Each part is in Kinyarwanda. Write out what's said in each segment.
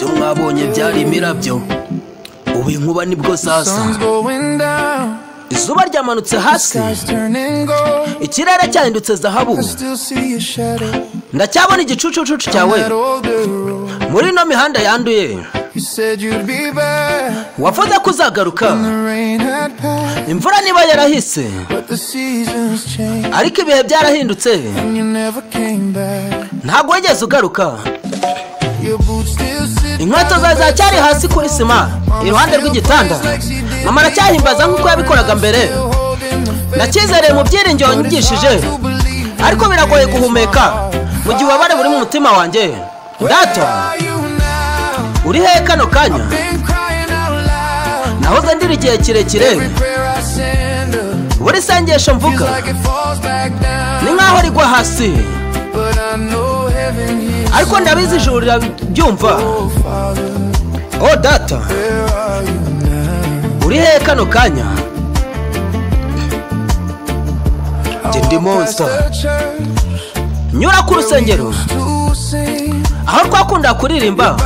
ibyo mwabonye byari imirabyo ubu inkuba nibwo sasa izuba ryamanutse hasi ikirere cyahindutse zahabu ndacyabona igicucucucu cyawe muri no mihanda yanduye wavuze ko uzagaruka imvura niba yarahise ariko ibihe byarahindutse ntabwo wigeze ugaruka inkweto zawe zacyari hasi kuri sima iruhande rw'igitanda mama aracyahimbaza nk'uko yabikoraga mbere ndacyizereye mu byiringiro nyigishije ariko biragoye guhumeka mu gihe ubabare buri mu mutima wanjye data uri hehe kano kanya nahoze ndira igihe kirekire buri sengesho mvuga ni nk'aho rigwa hasi ariko ndabizi ijuru rirabyumva oh data uri hehe kano kanya njye ndi monster nyura ku rusengero aho twakunda kuririmba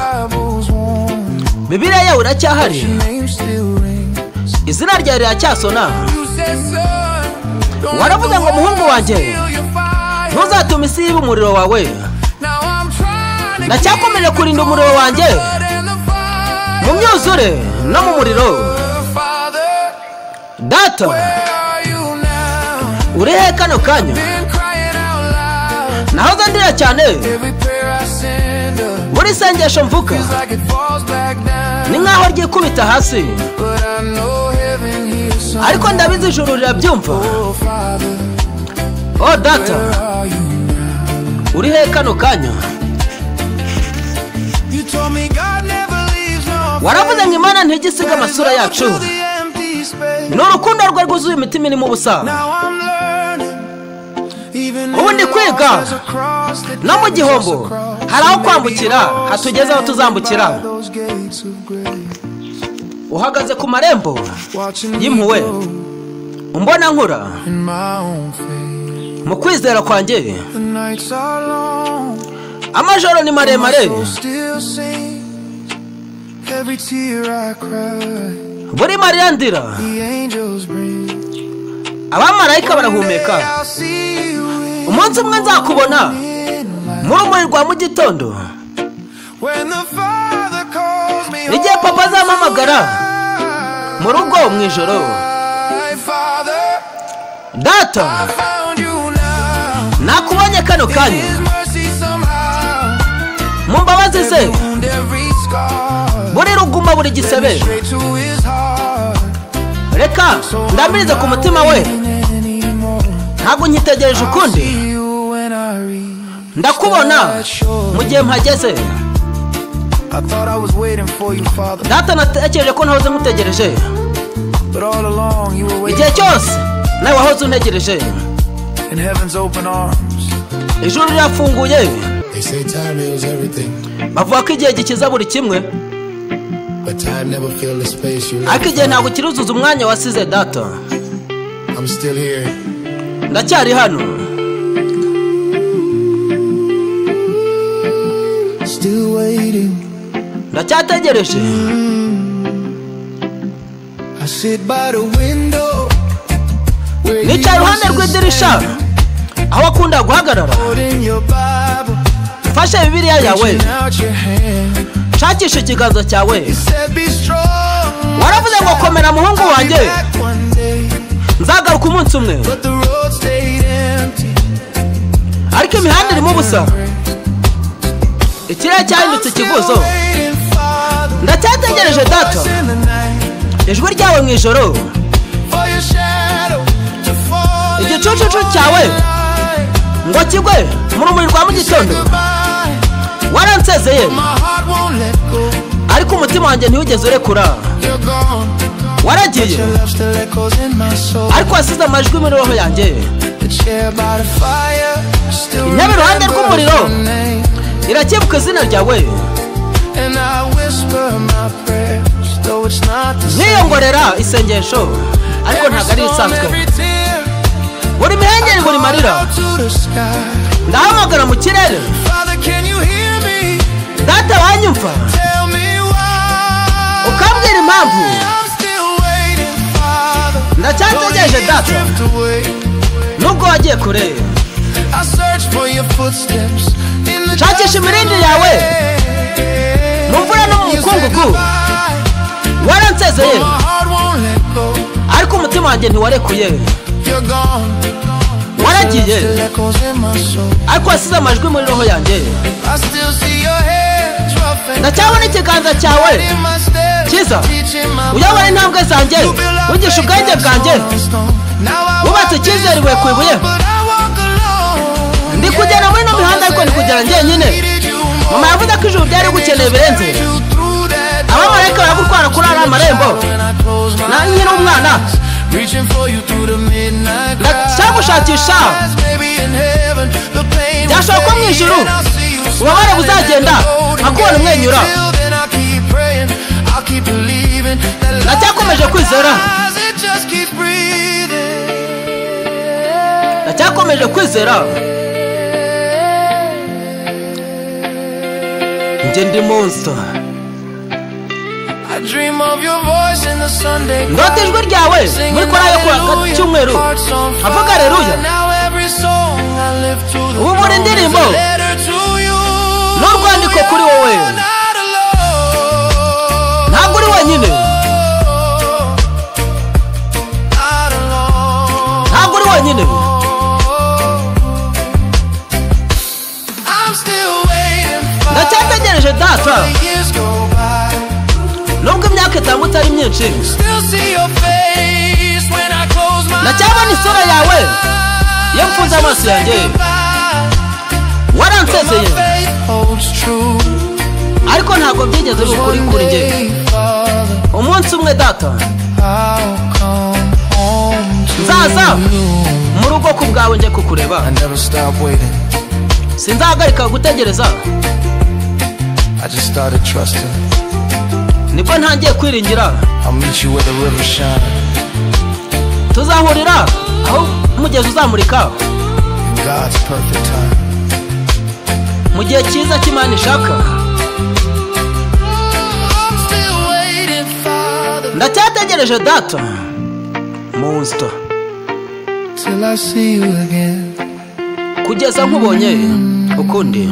Bibiliya yawe iracyahari izina ryawe riracyasona waravuze ngo muhungu wanjye ntuzatume isi yiba umuriro wawe ndacyakomeje kurinda umuriro wanjye mu myuzure no mu muriro data uri hehe kano kanya nahoze ndira cyane buri sengesho mvuga ni nk'aho ryikubita hasi ariko ndabizi ijuru rirabyumva oh data uri hehe kano kanya waravuze ngo Imana ntigisiga amasura yacu ni urukundo rwe rwuzuye imitima irimo ubusa ubu ndi kwiga no mu gihombo hari aho kwambukira hatugeze aho tuzambukira uhagaze ku marembo y'impuhwe umbona nkura mu kwizera kwanjye amajoro ni maremare buri marira ndira abamarayika barahumeka umunsi umwe nzakubona mu rumuri rwa mu gitondo igihe papa azampamagara mu rugo mu ijoro data nakubonye kano kanya mu mbabazi ze buri ruguma buri gisebe reka ndamirize ku mutima we ntabwo nkitegereje ukundi ndakubona mu gihe mpageze data natekereje ko nahoze nkutegereje igihe cyose nawe wahoze untegereje ijuru rirafunguye bavuga ko igihe gikiza buri kimwe ariko igihe ntabwo kiruzuza umwanya wasize data ndacyari hano ndacyategereje nicaye iruhande rw'idirisha aho akunda guhagarara fashe Bibiliya yawe shakisha ikiganza cyawe waravuze ngo komera muhungu wanjye nzagaruka umunsi umwe ariko imihanda irimo ubusa ikirere cyahindutse ikivuzo ndacyategereje data ijwi ryawe mu ijoro igicucucu cyawe ngo kigwe mu rumuri rwa mu gitondo waransezeye ariko umutima wanjye ntiwigeze urekura waragiye ariko wasize amajwi muri roho yanjye intebe iruhande rw'umuriro irakibuka izina ryawe niyongorera isengesho ariko ntabwo ari isanzwe buri mihengeri buri marira ndahamagara mu kirere data wanyumva impamvu ndacyategereje data nubwo wagiye kure. Nshakisha imirindi yawe mu mvura no mu mukungugu. Waransezeye ariko umutima wanjye ntiwarekuye. Waragiye ariko wasize amajwi muri roho yanjye. Ndacyabona ikiganza cyawe cyiza uyobora intambwe zanjye, wigisha ubwenge bwanjye, wubatse icyizere ibuye ku ibuye. Ndi kugera muri ino mihanda ariko ndi kugera njyenyine. Mama yavuze ko ijuru ryari gukeneye birenze. Abamarayika baragutwara kuri ariya marembo na nyine umwana. Ndashaka gushakisha byashoboka ko mu ijuru ubabare buzagenda akubona umwenyura. Ndacyakomeje kwizera, ndacyakomeje kwizera. Njye ndi monster. Ndota ijwi ryawe muri korali yo ku cyumweru avuga haleluya. Ubu muri indirimbo n'urwandiko kuri wowe. Ntabwo uri wenyine, ntabwo uri wenyine. Ndacyategereje data nubwo imyaka itambutse ari myinshi. Ndacyabona isura yawe iyo mfunze amaso yanjye. Waransezeye ariko ntabwo byigeze bikuri kuri njye. Umunsi umwe data nzaza mu rugo ku bwawe njye kukureba. Sinzahagarika gutegereza. Nibwo ntangiye kwiringira. Tuzahurira aho umugezi uzamurika mu gihe cyiza cy'Imana ishaka. Ndacyategereje data monster kugeza nkubonye ukundi.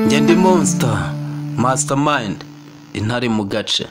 Njye ndi monster mastermind intare mu gace.